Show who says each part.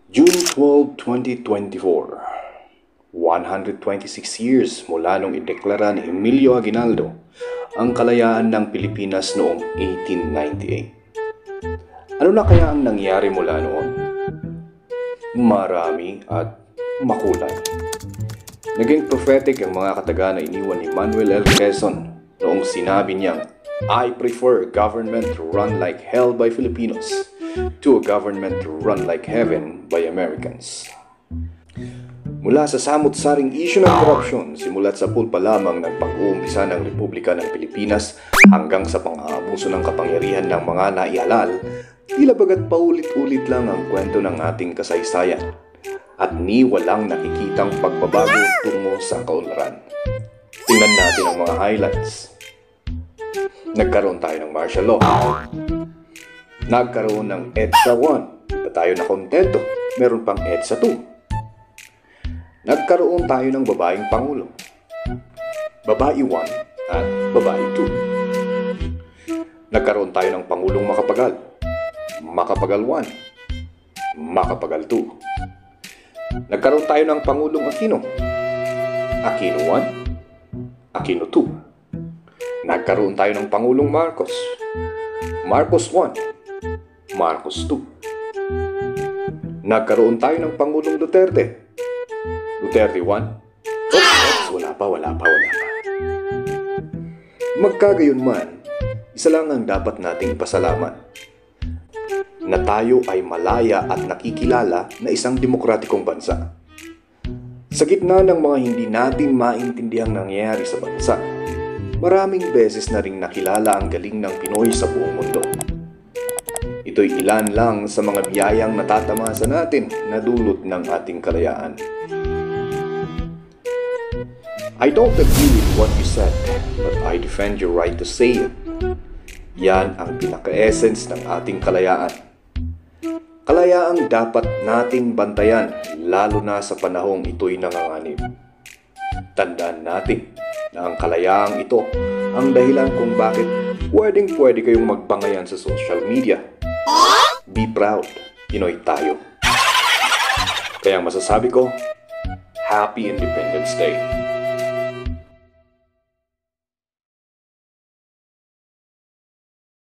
Speaker 1: June 12, 2024, 126 years mula nung ideklara ni Emilio Aguinaldo ang kalayaan ng Pilipinas noong 1898. Ano na kaya ang nangyari mula noon? Marami at makulay. Naging prophetic ang mga kataga na iniwan ni Manuel L. Quezon noong sinabi niyang, "I prefer a government run like hell by Filipinos to a government run like heaven by Americans." Mula sa samut-saring isyu ng korupsyon, simulat sa pulpa lamang ng pag-uumpisa ng Republika ng Pilipinas hanggang sa pang-aabuso ng kapangyarihan ng mga naihalal, tila bagat paulit-ulit lang ang kwento ng ating kasaysayan at ni walang nakikitang pagbabago tungo sa kaunlaran. Tingnan natin ang mga highlights. Nagkaroon tayo ng martial law. Nagkaroon ng EDSA 1. Di ba tayo na kontento? Meron pang EDSA 2. Nagkaroon tayo ng babaeng pangulo. Babae 1 at babae 2. Nagkaroon tayo ng pangulong makapagal. Makapagal 1. Makapagal 2. Nagkaroon tayo ng pangulong Aquino. Aquino 1. Aquino 2. Nagkaroon tayo ng pangulong Marcos. Marcos 1. Marcos 2. Nagkaroon tayo ng pangulong Duterte. Duterte 1. Oops, wala pa. Magkagayon man, isa lang ang dapat nating pasalamat. Na tayo ay malaya at nakikilala na isang demokratikong bansa. Sa gitna ng mga hindi natin maintindihang nangyayari sa bansa, maraming beses na ring nakilala ang galing ng Pinoy sa buong mundo. Ito'y ilan lang sa mga biyayang natatamasa natin na dulot ng ating kalayaan. I don't agree with what you said, but I defend your right to say it. Yan ang pinaka-essence ng ating kalayaan. Kalayaang dapat nating bantayan, lalo na sa panahong ito'y nanganganib. Tandaan natin na ang kalayaang ito ang dahilan kung bakit pwedeng-pwede kayong magbangayan sa social media. Be proud, Pinoy tayo. Kaya masasabi ko, Happy Independence Day!